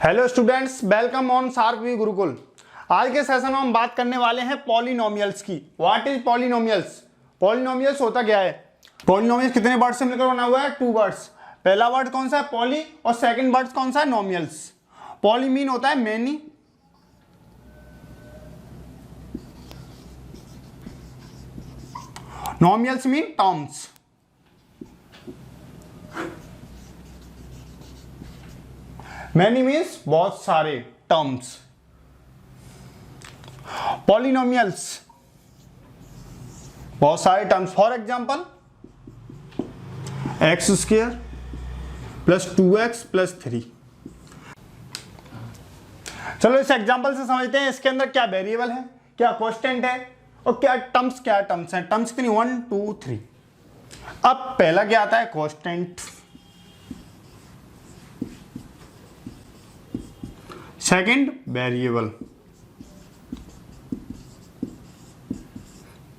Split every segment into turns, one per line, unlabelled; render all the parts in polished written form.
Hello students, welcome on sharp view Gurukul. आज के session में हम बात करने वाले हैं पॉलिनोमियल्स की। What is polynomials? पॉलिनोमियल्स होता क्या है? पॉलिनोमियल्स कितने वर्ड से मिलकर बना हुआ है? 2 वर्ड्स। पहला वर्ड कौन सा है? पॉली, और सेकंड वर्ड कौन सा है? नोमियल्स। पॉली मीन होता है many, nomials mean terms. Many means बहुत सारे टर्म्स। पॉलिनोमियल्स बहुत सारे terms. For example X square plus 2x plus 3। चलो इस एग्जाम्पल से समझते हैं इसके अंदर क्या वेरिएबल है, क्या कांस्टेंट है और क्या टर्म्स हैं। टर्म्स कितनी? 1 2 3। अब पहला क्या आता है? Constant. Second variable,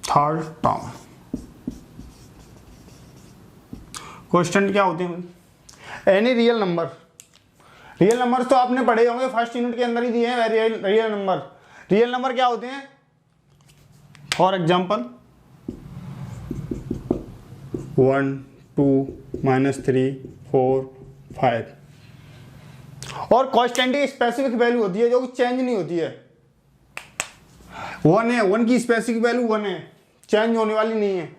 third term. Constant क्या होते हैं? Any real number. Real number तो आपने पढ़े होंगे, फर्स्ट यूनिट के अंदर ही दिए हैं। रियल नंबर, रियल नंबर क्या होते हैं? For example 1 2 -3 4 5। और कांस्टेंट की स्पेसिफिक वैल्यू होती है जो कि चेंज नहीं होती है। 1 है, 1 की स्पेसिफिक वैल्यू 1 है, चेंज होने वाली नहीं है।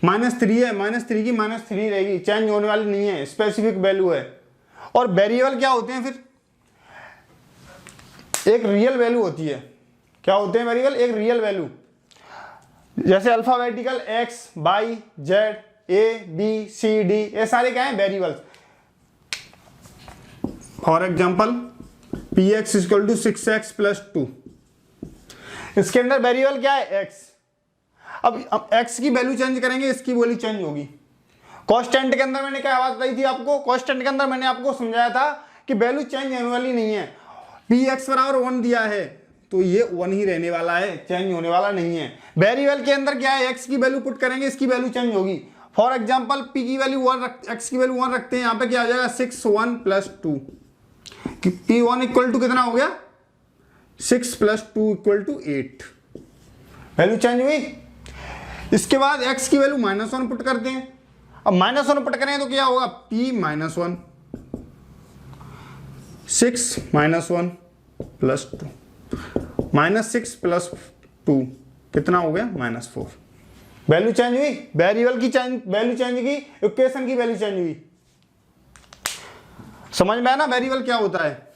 -3 है, -3 की -3 रहेगी, चेंज होने वाली नहीं है, स्पेसिफिक वैल्यू है। और वेरिएबल क्या होते हैं फिर? एक रियल वैल्यू होती है। क्या होते हैं वेरिएबल? एक रियल वैल्यू। जैसे alphabetical x y z a b c d, ये सारे क्या है? Variables. For example px = 6x + 2। इसके अंदर वेरिएबल क्या है? x। अब x की वैल्यू चेंज करेंगे, इसकी वैल्यू चेंज होगी। कांस्टेंट के अंदर मैंने क्या बात बताई थी आपको? कांस्टेंट के अंदर मैंने आपको समझाया था कि वैल्यू चेंज होने वाली नहीं है। px = 1 दिया है तो ये 1 ही रहने वाला है, चेंज होने वाला नहीं है। वेरिएबल के अंदर क्या है? x की वैल्यू पुट करेंगे, इसकी वैल्यू चेंज होगी। फॉर एग्जाम्पल p की वैल्यू 1, x की वैल्यू 1 रखते हैं। यहाँ पे क्या आ जाएगा? 6 1 + 2। P1 = कितना हो गया? 6 + 2 = 8। वैल्यू चेंज हुई। इसके बाद x की वैल्यू -1 पुट करते हैं। अब -1 पुट करें तो क्या होगा? P -1 6 -1 + 2 -6 + 2 कितना हो गया? -4। वैल्यू चेंज हुई। वेरिएबल की वैल्यू चेंज की, इक्वेशन की वैल्यू चेंज हुई। समझ में आया ना वेरिएबल क्या होता है?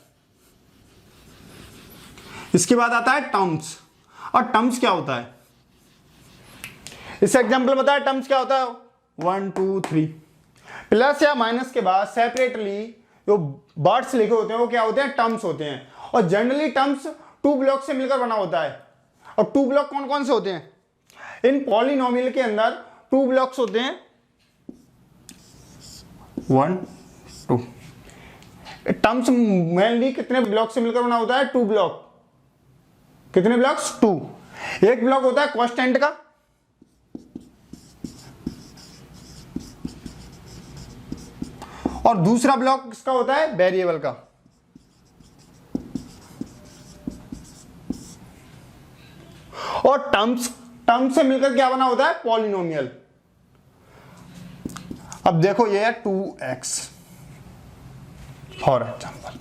इसके बाद आता है टर्म्स। और टर्म्स क्या होता है? इस एग्जांपल बताया टर्म्स क्या होता है? 1 2 3 प्लस या माइनस के बाद सेपरेटली जो वर्ड्स लिखे होते हैं वो क्या होते हैं? टर्म्स होते हैं। और जनरली टर्म्स 2 ब्लॉक से मिलकर बना होता है। और 2 ब्लॉक कौन कौन से होते हैं? इन पॉलिनोमियल के अंदर 2 ब्लॉक्स होते हैं, 1 2। टर्म्स मेनली कितने ब्लॉक से मिलकर बना होता है? 2 ब्लॉक। कितने ब्लॉक्स? 2। एक ब्लॉक होता है कांस्टेंट का, और दूसरा ब्लॉक किसका होता है? वेरिएबल का। और टर्म्स से मिलकर क्या बना होता है? पॉलिनोमियल। अब देखो ये है 2x फॉर एग्जाम्पल।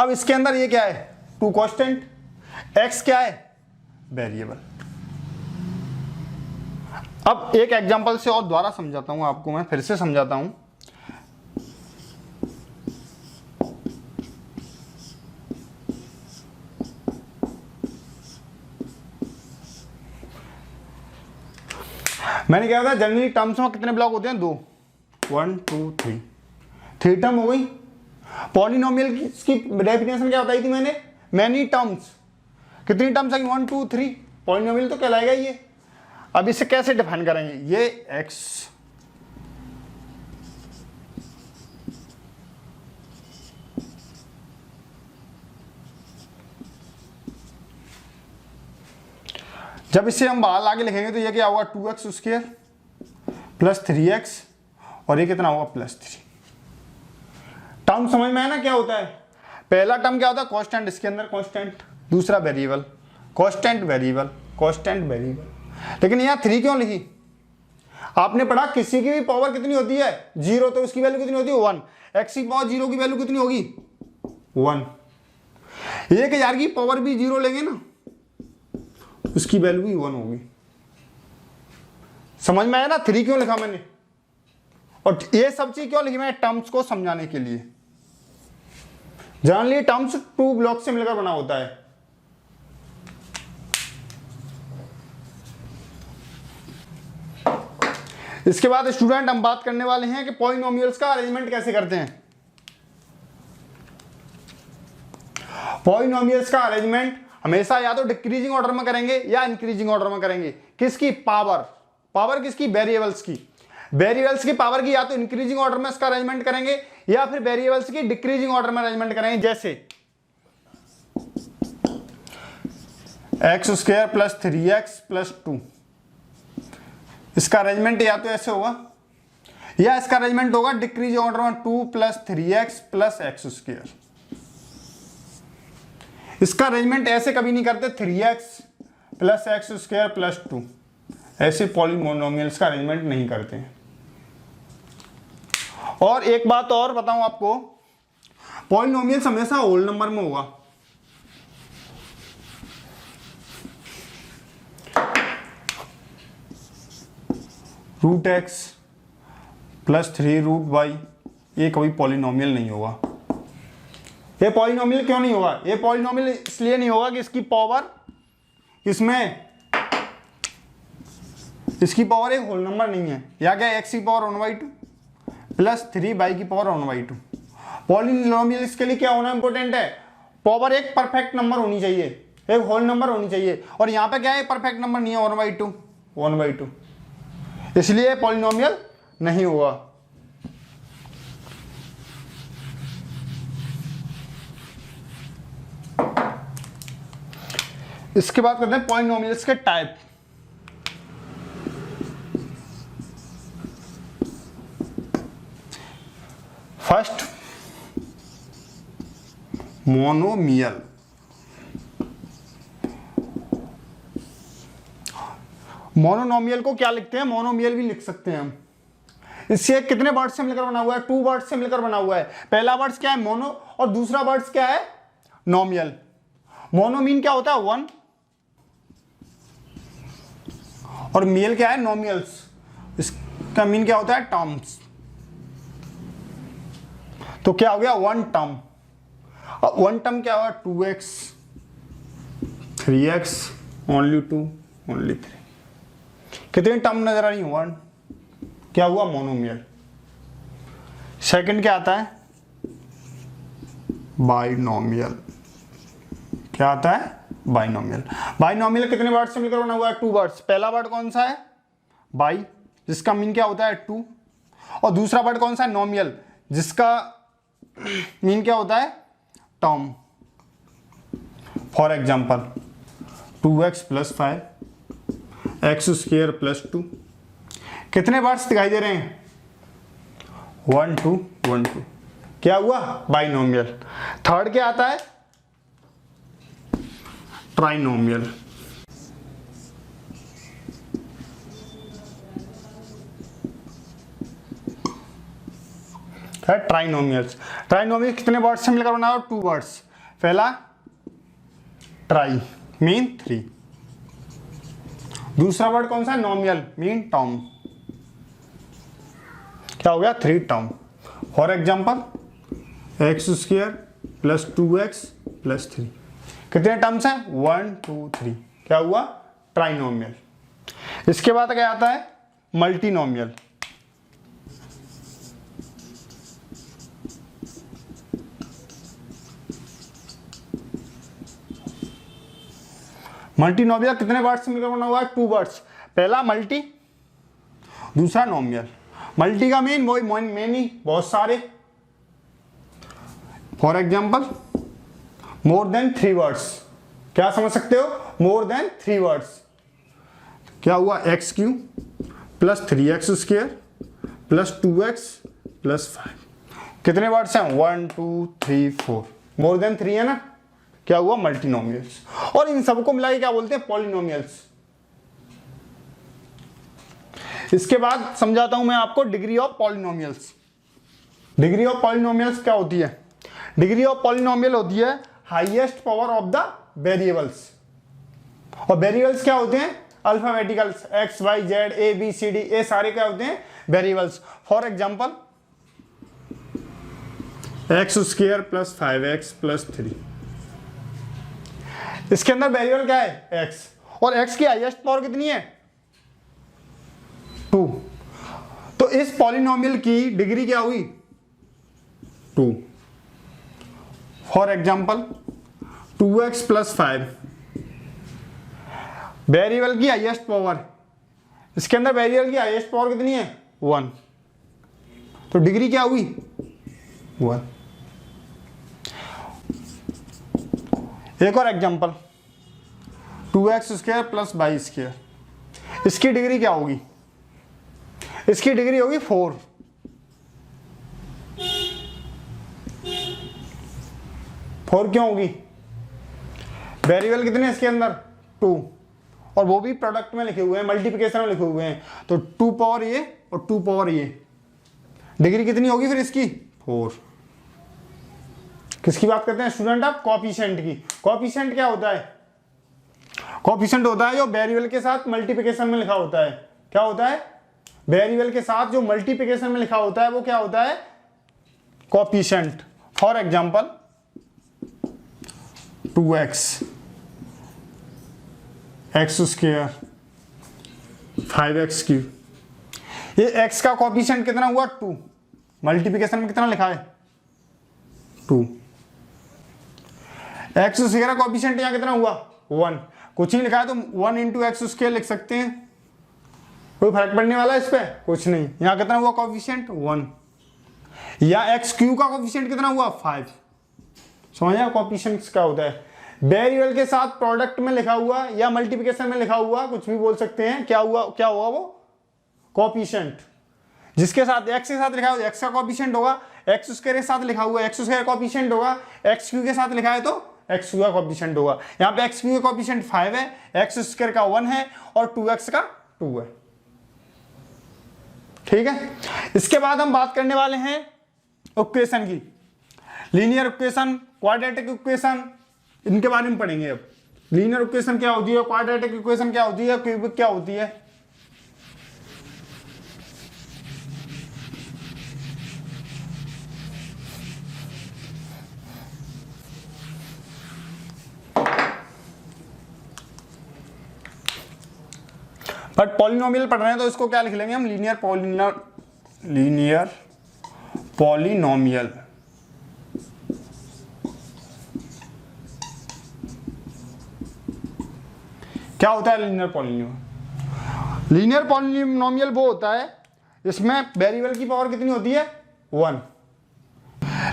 अब इसके अंदर ये क्या है? 2 कांस्टेंट, x क्या है? वेरिएबल। अब एक एग्जांपल से और दोबारा समझाता हूं आपको, मैं फिर से समझाता हूं। मैंने क्या बताया? जनरली टर्म्स में कितने ब्लॉक होते हैं? 2। 1 2 3 3 टर्म हो गई। पॉलिनोमियल की डेफिनेशन क्या बताई थी मैंने? Many terms. कितनी टर्म्स आई? 1 2 3। पॉलिनोमियल तो कहलाएगा ये। अब इसे कैसे डिफाइन करेंगे? ये x जब इसे हम बाहर आगे लिखेंगे तो ये क्या होगा? 2x² + 3x, और ये कितना होगा? +3। टर्म समझ में है ना क्या होता है? पहला टर्म क्या होता है कांस्टेंट, इसके अंदर कांस्टेंट, दूसरा variable, constant variable, constant variable. लेकिन यहाँ 3 क्यों लिखी? आपने पढ़ा किसी की भी पावर कितनी होती है 0, तो उसकी वैल्यू कितनी होती है 1। x की पावर 0 की वैल्यू कितनी होगी 1। 1000 की पावर भी 0 लेंगे ना, उसकी वैल्यू भी 1 होगी। समझ में आया ना 3 क्यों लिखा मैंने? और ये सब चीज क्यों लिखी मैंने? टर्म्स को समझाने के लिए। जनरली टर्म्स 2 ब्लॉक से मिलकर बना होता है। इसके बाद स्टूडेंट हम बात करने वाले हैं कि पॉलिनोमियल्स का अरेंजमेंट कैसे करते हैं। पॉलिनोमियल्स का अरेंजमेंट हमेशा या तो डिक्रीजिंग ऑर्डर में करेंगे या इंक्रीजिंग ऑर्डर में करेंगे। किसकी? पावर किसकी? वेरिएबल्स की। वेरिएबल्स की पावर की या तो इंक्रीजिंग ऑर्डर में इसका अरेंजमेंट करेंगे या फिर वेरिएबल्स की डिक्रीजिंग ऑर्डर में अरेंजमेंट करेंगे। जैसे x² + 3x + 2, इसका अरेंजमेंट या तो ऐसे होगा या इसका अरेंजमेंट होगा डिक्रीजिंग ऑर्डर में 2 + 3x + x²। इसका अरेंजमेंट ऐसे कभी नहीं करते 3x + x² + 2, ऐसे पॉलिनोमियल्स का अरेंजमेंट नहीं करते हैं। और एक बात और बताऊं आपको, पॉलिनोमियल्स हमेशा होल नंबर में होगा। √x + 3√y ये कभी पॉलिनोमियल नहीं होगा। ये पॉलिनोमियल क्यों नहीं होगा? ये पॉलिनोमियल इसलिए नहीं होगा कि इसकी पावर इसकी पावर एक होल नंबर नहीं है। या क्या x की पावर 1/2 + 3y की पावर 1/2। पॉलिनोमियल इसके लिए क्या होना इंपॉर्टेंट है? पावर एक परफेक्ट नंबर होनी चाहिए, एक होल नंबर होनी चाहिए। और यहाँ पे क्या है? परफेक्ट नंबर नहीं है, 1/2, इसलिए पॉलिनोमियल नहीं हुआ। इसके बाद करते हैं पॉलिनोमियल्स के टाइप। First, monomial. मोनोनोमियल को क्या लिखते हैं? मोनोमियल भी लिख सकते हैं हम। इससे कितने वर्ड से मिलकर बना हुआ है? 2 वर्ड से मिलकर बना हुआ है। पहला वर्ड क्या है? मोनो, और दूसरा वर्ड क्या है? नोमियल। मोनो मीन क्या होता है? 1, और मियल क्या है? नोमियल्स। इसका मीन क्या होता है? टर्म्स। तो क्या हो गया? 1 टर्म। और 1 टर्म क्या हुआ? 2x 3x only 2 only 3। कितनी टर्म नजर आ रही? 1। क्या हुआ? मोनोमियल। सेकंड क्या आता है? बाइनोमियल। क्या आता है? बाइनोमियल। बाइनोमियल कितने वर्ड से मिलकर बना हुआ है? 2 वर्ड्स। पहला वर्ड कौन सा है? बाई, जिसका मीन क्या होता है? 2। और दूसरा वर्ड कौन सा है? नोमियल, जिसका मीन क्या होता है? Term. For example 2x + 5 x² + 2। कितने वर्ड्स दिखाई दे रहे हैं? 1 2 1 2। क्या हुआ? बाइनोमियल। थर्ड क्या आता है? ट्राइनोमियल। ट्राइनोमियल्स। ट्राइनोमियल कितने वर्ड्स से मिलकर बना हुआ? 2 वर्ड्स। पहला ट्राई मीन 3। दूसरा वर्ड कौन सा है? नोमियल मीन टर्म। क्या हो गया? 3 term. For example x² + 2x + 3। कितने टर्म्स हैं? 1 2 3। क्या हुआ? ट्राइनोमियल। इसके बाद क्या आता है? मल्टीनोमियल। मल्टीनोमियल कितने वर्ड्स से मिलकर बना हुआ है? 2 वर्ड्स। पहला मल्टी, दूसरा नोमियल। मल्टी का मीन मेनी, बहुत सारे। For example more than 3 words. क्या समझ सकते हो? More than 3 words. क्या हुआ? x³ + 3x² + 2x + 5। कितने वर्ड्स हैं? 1 2 3 4। मोर देन 3 है ना, क्या हुआ, मल्टीनोमियल्स। और इन सबको मिला के क्या बोलते हैं, पॉलिनोमियल्स। इसके बाद समझाता हूं मैं आपको degree of polynomials. Degree of polynomials क्या होती है, डिग्री ऑफ पॉलिनोमियल होती है highest power of the variables. और वेरिएबल्स क्या होते हैं, alphabeticals, X Y Z A B C D, ये सारे क्या होते हैं, variables. For example X square plus 5x plus 3, इसके अंदर वेरिएबल क्या है, x, और x की हाईएस्ट पावर कितनी है, 2। तो इस पॉलिनोमियल की डिग्री क्या हुई, 2। For example 2x plus 5, variable की हाईएस्ट पावर, इसके अंदर वेरिएबल की हाईएस्ट पावर कितनी है, 1, तो डिग्री क्या हुई, 1। एक और example 2x square plus y square, इसकी डिग्री क्या होगी, इसकी डिग्री होगी 4। क्यों होगी, वेरिएबल कितने इसके अंदर, 2, और वो भी प्रोडक्ट में लिखे हुए हैं, मल्टीप्लिकेशन में लिखे हुए हैं, तो 2 पावर ये और 2 पावर ये, डिग्री कितनी होगी फिर इसकी, 4। किसकी बात करते हैं स्टूडेंट, आप कोएफिशिएंट की। कोएफिशिएंट क्या होता है, कोएफिशिएंट होता है जो वेरिएबल के साथ मल्टीप्लिकेशन में लिखा होता है। क्या होता है, वेरिएबल के साथ जो मल्टीप्लिकेशन में लिखा होता है वो क्या होता है, coefficient. For example 2x x square 5x cube, ये x का कोएफिशिएंट कितना हुआ, 2, मल्टीप्लिकेशन में कितना लिखा है, 2। एक्स स्क्वायर का कोएफिशिएंट यहाँ कितना हुआ, 1, कुछ नहीं लिखा है तो 1 इंटू एक्स स्क्वायर लिख सकते हैं, कोई फर्क पड़ने वाला है इस पे, कुछ नहीं। यहाँ कितना हुआ कोएफिशिएंट, 1, या एक्स क्यू का कोएफिशिएंट कितना हुआ, 5। समझ कोएफिशिएंट्स क्या होता है, वेरिएबल के साथ प्रोडक्ट में लिखा हुआ या मल्टीप्लिकेशन में लिखा हुआ, कुछ भी बोल सकते हैं, क्या हुआ, क्या होगा वो कोएफिशिएंट। जिसके साथ x के साथ लिखा है x का कोएफिशिएंट होगा, एक्स स्क्वायर के साथ लिखा हुआ एक्स स्क्वायर कोएफिशिएंट होगा, एक्स क्यू के साथ लिखा है तो एक्स क्यू का कोएफिशिएंट होगा। यहाँ पे एक्स क्यू का कोएफिशिएंट 5 है, एक्स स्क्वायर का 1 है और 2x का 2 है। ठीक है, इसके बाद हम बात करने वाले हैं इक्वेशन की, लीनियर इक्वेशन, क्वाड्रेटिक इक्वेशन, इनके बारे में पढ़ेंगे। अब लीनियर इक्वेशन क्या होती है, क्वाड्रेटिक इक्वेशन क्या होती है, क्यूबिक क्या होती है। बट पॉलिनोमियल पढ़ रहे हैं तो इसको क्या लिख लेंगे हम, लीनियर पॉलिनोमियल। क्या होता है लीनियर पॉलिनोमियल, लीनियर पॉलिनोमियल वो होता है इसमें वेरिएबल की पावर कितनी होती है, 1।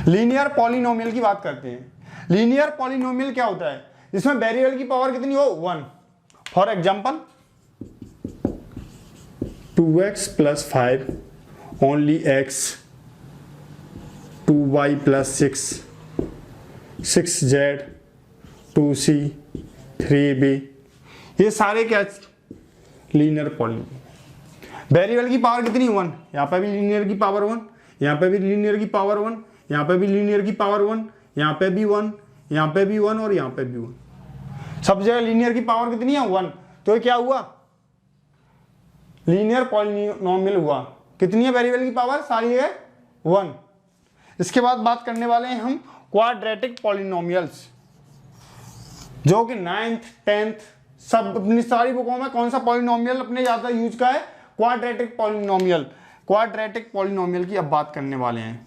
लीनियर पॉलिनोमियल की बात करते हैं, लीनियर पॉलिनोमियल क्या होता है, इसमें वेरिएबल की पावर कितनी हो, 1। For example 2x plus 5 only x, 2y plus 6, 6z, 2c, 3b, ये सारे क्या लीनियर पॉलिनोमियल। वेरिएबल की पावर कितनी, 1, यहाँ पे भी लीनियर की पावर 1, यहाँ पे भी लीनियर की पावर 1, यहाँ पे भी लीनियर की पावर 1, यहाँ पे भी 1, यहाँ पे भी 1 और यहाँ पे भी 1, सब जगह लीनियर की पावर कितनी है, 1। तो ये क्या हुआ, लीनियर पॉलिनोमियल हुआ। कितनी है वेरिएबल की पावर, सारी है 1। इसके बाद बात करने वाले हैं हम क्वाड्रेटिक पॉलिनोमियल्स, जो कि 9th 10th सब अपनी सारी बुकों में कौन सा पॉलिनोमियल अपने ज्यादा यूज का है, क्वाड्रेटिक पॉलिनोमियल। क्वाड्रेटिक पॉलिनोमियल की अब बात करने वाले हैं।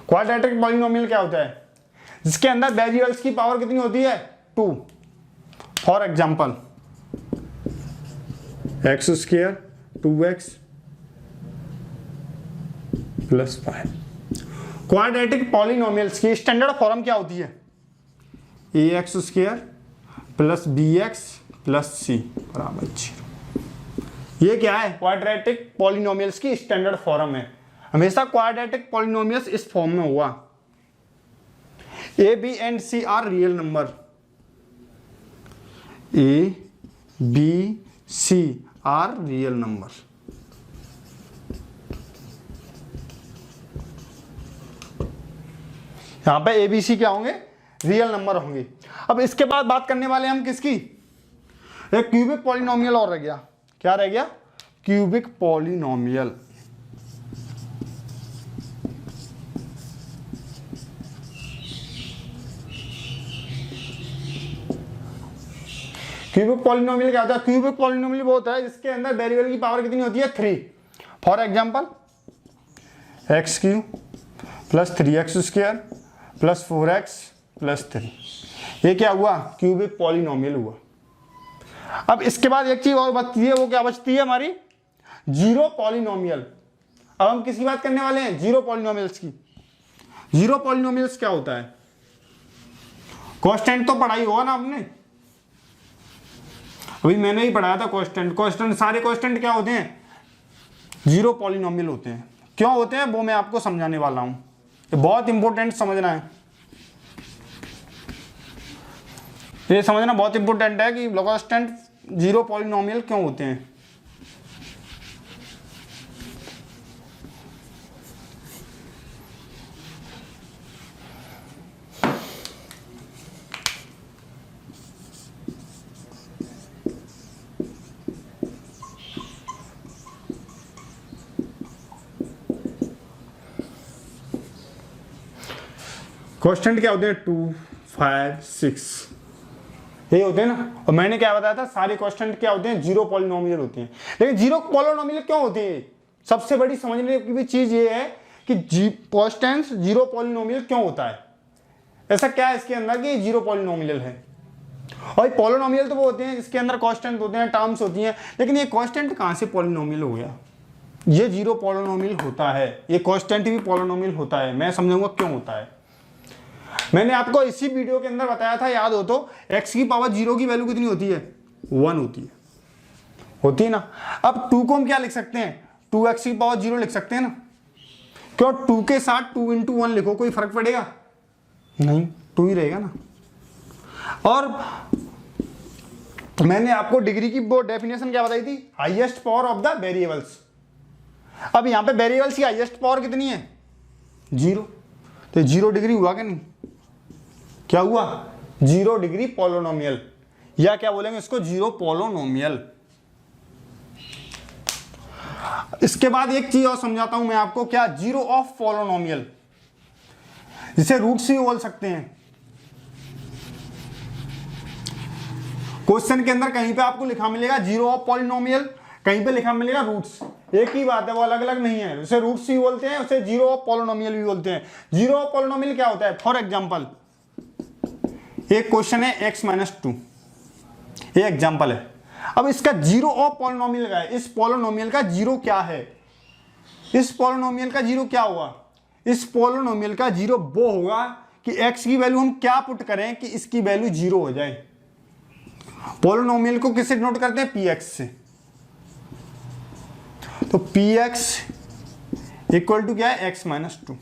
क्वाड्रेटिक पॉलिनोमियल क्या होता है, जिसके अंदर वेरिएबल्स की पावर कितनी होती है, 2। For example X square 2x plus 5। Quadratic polynomials की स्टैंडर्ड फॉर्म क्या होती है, ax square plus bx plus C बराबर 0। ये क्या है? क्वाड्रेटिक पॉलिनोमियल्स की स्टैंडर्ड फॉर्म है। हमेशा क्वाड्रेटिक पॉलिनोमियल्स इस फॉर्म में हुआ। A B and C are real number, A B C are real number. यहां पे ए बी सी क्या होंगे? रियल नंबर होंगे। अब इसके बाद बात करने वाले हम किसकी? एक क्यूबिक पॉलिनोमियल और रह गया। क्या रह गया? Cubic polynomial. क्यूबिक पॉलिनोमियल क्या होता है? क्यूबिक पॉलिनोमियल वो होता है जिसके अंदर वेरिएबल की पावर कितनी होती है? 3। For example x Q plus 3x square plus 4x plus 3। ये क्या हुआ? क्यूबिक पॉलिनोमियल हुआ। अब इसके बाद एक चीज और बचती है, वो क्या बचती है हमारी? Zero polynomial. अब हम किसकी बात करने वाले हैं? जीरो पॉलिनोमियल्स की। जीरो पॉलिनोमियल्स क्या होता है? कांस्टेंट तो पढ़ाई होगा ना आपने, अभी मैंने ही पढ़ाया था कांस्टेंट। कांस्टेंट, सारे कांस्टेंट क्या होते हैं? जीरो पॉलिनोमियल होते हैं। क्यों होते हैं वो मैं आपको समझाने वाला हूं। ये बहुत इंपॉर्टेंट समझना है, ये समझना बहुत इंपॉर्टेंट है कि कांस्टेंट जीरो पॉलिनोमियल क्यों होते हैं। कांस्टेंट क्या होते हैं? 2, 5, 6 ये होते हैं ना। और मैंने क्या बताया था? सारे कांस्टेंट क्या होते हैं? जीरो पॉलिनोमियल होते हैं। लेकिन जीरो पॉलिनोमियल क्यों होते हैं? सबसे बड़ी समझने की भी चीज ये है कि कांस्टेंट जीरो पॉलिनोमियल क्यों होता है। ऐसा क्या है इसके अंदर कि जीरो पॉलिनोमियल है? और पॉलिनोमियल तो वो होते हैं जिसके अंदर कांस्टेंट होते हैं, टर्म्स होती हैं। लेकिन ये कांस्टेंट कहां से पॉलिनोमियल हो गया? ये जीरो पॉलिनोमियल होता है। ये कांस्टेंट भी पॉलिनोमियल होता है। मैं समझाऊंगा क्यों होता है। मैंने आपको इसी वीडियो के अंदर बताया था, याद हो तो, x की पावर 0 की वैल्यू कितनी होती है? 1 होती है ना। अब 2 को हम क्या लिख सकते हैं? 2x की पावर 0 लिख सकते हैं ना। क्यों? 2 के साथ 2 × 1 लिखो, कोई फर्क पड़ेगा? नहीं, 2 ही रहेगा ना। और मैंने आपको डिग्री की वो डेफिनेशन क्या बताई थी? Highest power of the variables. अब यहां पे वेरिएबल्स की हाईएस्ट पावर कितनी है? 0। तो 0 डिग्री हुआ क्या नहीं? क्या हुआ? 0 डिग्री पॉलिनोमियल, या क्या बोलेंगे इसको? Zero polynomial. इसके बाद एक चीज और समझाता हूं मैं आपको, क्या? जीरो ऑफ पॉलिनोमियल, जिसे रूट्स भी बोल सकते हैं। क्वेश्चन के अंदर कहीं पे आपको लिखा मिलेगा जीरो ऑफ पॉलिनोमियल, कहीं पे लिखा मिलेगा रूट्स। एक ही बात है, वो अलग अलग नहीं है। उसे रूट्स भी बोलते हैं, उसे जीरो ऑफ पॉलिनोमियल भी बोलते हैं। जीरो ऑफ पॉलिनोमियल क्या होता है? फॉर एग्जांपल एक क्वेश्चन है x-2, ये एग्जांपल है। अब इसका जीरो ऑफ पॉलिनोमियल का है। इस पॉलिनोमियल का जीरो क्या है? इस पॉलिनोमियल का जीरो क्या हुआ? इस पॉलिनोमियल का जीरो वो होगा कि x की वैल्यू हम क्या पुट करें कि इसकी वैल्यू 0 हो जाए। पॉलिनोमियल को किससे डिनोट करते हैं? px से। तो px इक्वल टू क्या है? x-2।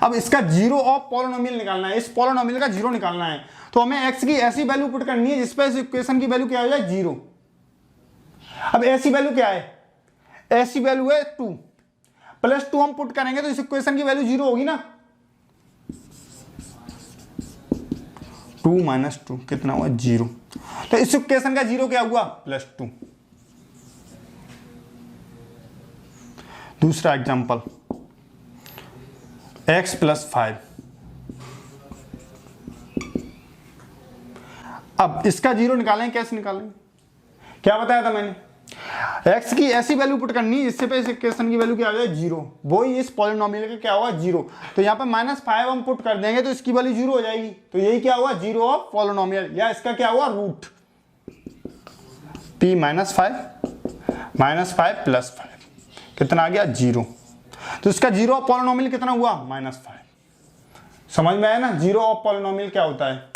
अब इसका जीरो ऑफ पॉलिनोमियल निकालना है, इस पॉलिनोमियल का जीरो निकालना है। तो हमें x की ऐसी वैल्यू पुट करनी है जिसपे इस इक्वेशन की वैल्यू क्या हो जाए? 0। अब ऐसी वैल्यू क्या है? ऐसी वैल्यू है 2 प्लस 2 हम पुट करेंगे तो इस इक्वेशन की वैल्यू 0 होगी ना। 2 - 2 कितना हुआ? 0। तो इस इक्वेशन का जीरो क्या हुआ? +2। दूसरा एग्जांपल x + 5। अब इसका जीरो निकालेंगे, कैसे निकालेंगे? क्या बताया था मैंने? x की ऐसी वैल्यू पुट करनी है जिससे पे इस इक्वेशन की वैल्यू क्या हो जाए? 0। वही इस पॉलिनोमियल का क्या हुआ? 0। तो यहाँ पे -5 हम पुट कर देंगे तो इसकी वैल्यू 0 हो जाएगी। तो यही क्या हुआ? जीरो ऑफ पॉलिनोमियल, या इसका क्या हुआ? रूट। p - 5 + 5 कितना आ गया? 0। तो इसका जीरो ऑफ पॉलिनोमियल कितना हुआ? -5। समझ में आया ना जीरो ऑफ पॉलिनोमियल क्या होता है?